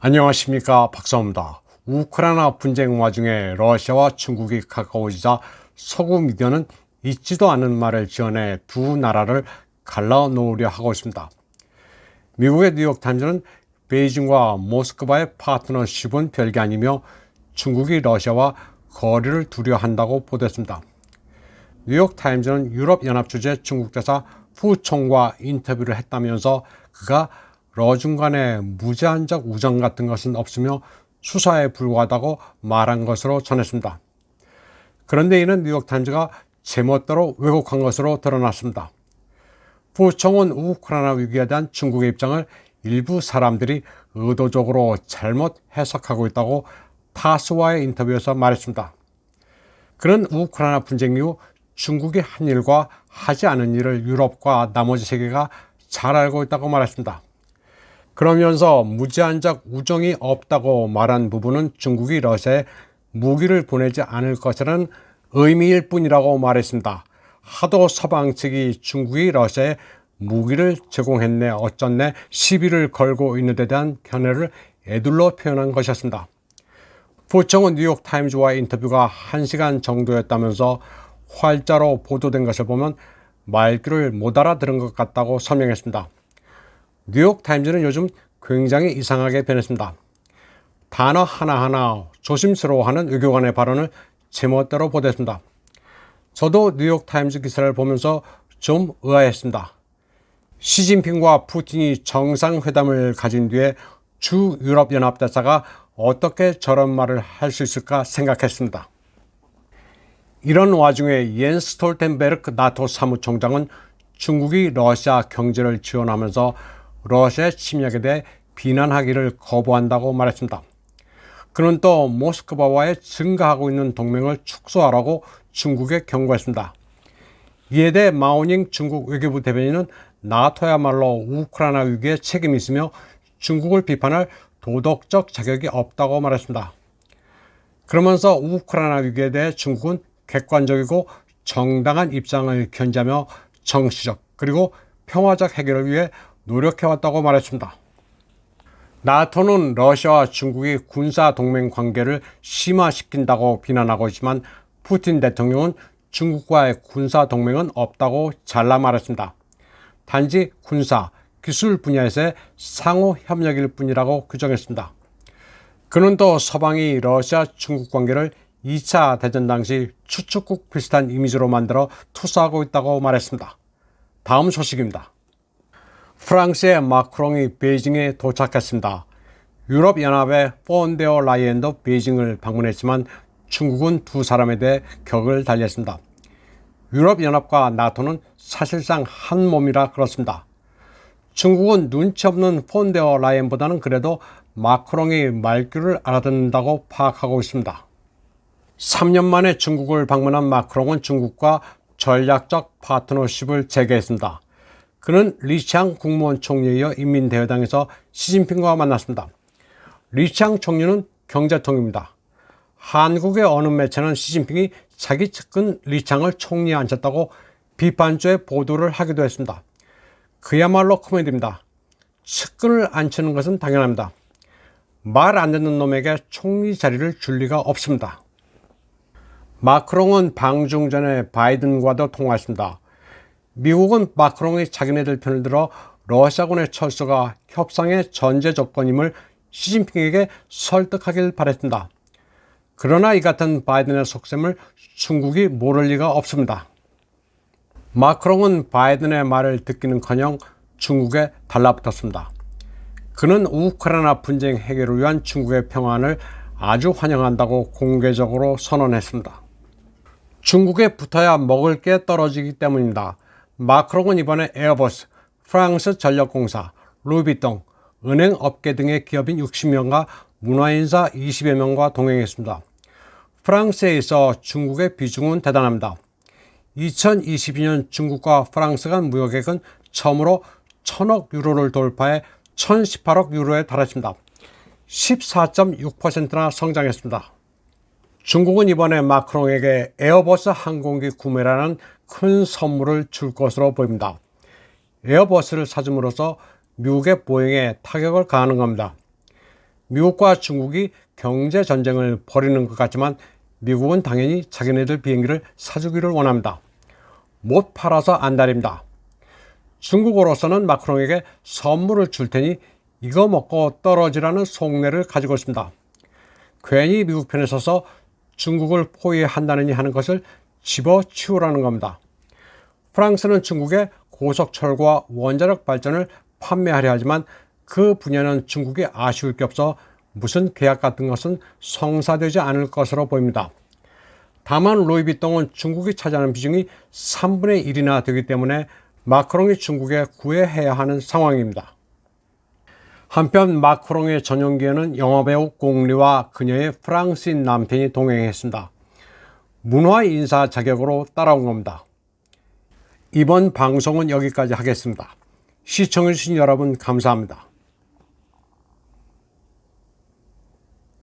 안녕하십니까, 박사입니다. 우크라이나 분쟁 와중에 러시아와 중국이 가까워지자 서구 미디어는 있지도 않은 말을 지어내 두 나라를 갈라놓으려 하고 있습니다. 미국의 뉴욕타임즈는 베이징과 모스크바의 파트너십은 별게 아니며 중국이 러시아와 거리를 두려 한다고 보도했습니다. 뉴욕타임즈는 유럽연합 주재 중국 대사 푸총과 인터뷰를 했다면서 그가 러중 간의 무제한적 우정 같은 것은 없으며 수사에 불과하다고 말한 것으로 전했습니다. 그런데 이는 뉴욕타임즈가 제멋대로 왜곡한 것으로 드러났습니다. 푸총은 우크라이나 위기에 대한 중국의 입장을 일부 사람들이 의도적으로 잘못 해석하고 있다고 타스와의 인터뷰에서 말했습니다. 그는 우크라이나 분쟁 이후 중국이 한 일과 하지 않은 일을 유럽과 나머지 세계가 잘 알고 있다고 말했습니다. 그러면서 무제한적 우정이 없다고 말한 부분은 중국이 러시아에 무기를 보내지 않을 것이라는 의미일 뿐이라고 말했습니다. 하도 서방 측이 중국이 러시아에 무기를 제공했네 어쩌네 시비를 걸고 있는 데 대한 견해를 에둘러 표현한 것이었습니다. 푸총은 뉴욕타임즈와의 인터뷰가 1시간 정도였다면서 활자로 보도된 것을 보면 말귀를 못 알아들은 것 같다고 설명했습니다. 뉴욕타임즈는 요즘 굉장히 이상하게 변했습니다. 단어 하나하나 조심스러워하는 외교관의 발언을 제멋대로 보도했습니다. 저도 뉴욕타임즈 기사를 보면서 좀 의아했습니다. 시진핑과 푸틴이 정상회담을 가진 뒤에 주 유럽연합 대사가 어떻게 저런 말을 할 수 있을까 생각했습니다. 이런 와중에 옌스 스톨텐베르크 나토 사무총장은 중국이 러시아 경제를 지원하면서 러시아의 침략에 대해 비난하기를 거부한다고 말했습니다. 그는 또 모스크바와의 증가하고 있는 동맹을 축소하라고 중국에 경고했습니다. 이에 대해 마오닝 중국 외교부 대변인은 나토야말로 우크라이나 위기에 책임이 있으며 중국을 비판할 도덕적 자격이 없다고 말했습니다. 그러면서 우크라이나 위기에 대해 중국은 객관적이고 정당한 입장을 견지하며 정치적 그리고 평화적 해결을 위해 노력해왔다고 말했습니다. 나토는 러시아와 중국이 군사 동맹 관계를 심화시킨다고 비난하고 있지만 푸틴 대통령은 중국과의 군사 동맹은 없다고 잘라 말했습니다. 단지 군사, 기술 분야에서의 상호 협력일 뿐이라고 규정했습니다. 그는 또 서방이 러시아 중국 관계를 2차 대전 당시 추축국 비슷한 이미지로 만들어 투사하고 있다고 말했습니다. 다음 소식입니다. 프랑스의 마크롱이 베이징에 도착했습니다. 유럽연합의 폰데어 라이엔도 베이징을 방문했지만 중국은 두 사람에 대해 격을 달리했습니다. 유럽연합과 나토는 사실상 한 몸이라 그렇습니다. 중국은 눈치 없는 폰데어 라이엔보다는 그래도 마크롱이 말귀를 알아듣는다고 파악하고 있습니다. 3년 만에 중국을 방문한 마크롱은 중국과 전략적 파트너십을 재개했습니다. 그는 리창 국무원 총리에 이어 인민대회당에서 시진핑과 만났습니다. 리창 총리는 경제통입니다. 한국의 어느 매체는 시진핑이 자기 측근 리창을 총리에 앉혔다고 비판조의 보도를 하기도 했습니다. 그야말로 코미디입니다. 측근을 앉히는 것은 당연합니다. 말 안 듣는 놈에게 총리 자리를 줄 리가 없습니다. 마크롱은 방중 전에 바이든과도 통화했습니다. 미국은 마크롱이 자기네들 편을 들어 러시아군의 철수가 협상의 전제 조건임을 시진핑에게 설득하길 바랬습니다. 그러나 이 같은 바이든의 속셈을 중국이 모를 리가 없습니다. 마크롱은 바이든의 말을 듣기는커녕 중국에 달라붙었습니다. 그는 우크라이나 분쟁 해결을 위한 중국의 평안을 아주 환영한다고 공개적으로 선언했습니다. 중국에 붙어야 먹을 게 떨어지기 때문입니다. 마크롱은 이번에 에어버스, 프랑스 전력공사, 루이비통, 은행 업계 등의 기업인 60명과 문화인사 20여 명과 동행했습니다. 프랑스에 있어 중국의 비중은 대단합니다. 2022년 중국과 프랑스 간 무역액은 처음으로 1000억 유로를 돌파해 1018억 유로에 달했습니다. 14.6%나 성장했습니다. 중국은 이번에 마크롱에게 에어버스 항공기 구매라는 큰 선물을 줄 것으로 보입니다. 에어버스를 사줌으로써 미국의 보잉에 타격을 가하는 겁니다. 미국과 중국이 경제 전쟁을 벌이는 것 같지만 미국은 당연히 자기네들 비행기를 사주기를 원합니다. 못 팔아서 안달입니다. 중국으로서는 마크롱에게 선물을 줄 테니 이거 먹고 떨어지라는 속내를 가지고 있습니다. 괜히 미국 편에 서서 중국을 포위한다느니 하는 것을 집어치우라는 겁니다. 프랑스는 중국에 고속철과 원자력 발전을 판매하려 하지만 그 분야는 중국이 아쉬울 게 없어 무슨 계약 같은 것은 성사되지 않을 것으로 보입니다. 다만 루이비통은 중국이 차지하는 비중이 3분의 1이나 되기 때문에 마크롱이 중국에 구애해야 하는 상황입니다. 한편 마크롱의 전용기에는 영화배우 꽁리와 그녀의 프랑스인 남편이 동행했습니다. 문화 인사 자격으로 따라온 겁니다. 이번 방송은 여기까지 하겠습니다. 시청해주신 여러분 감사합니다.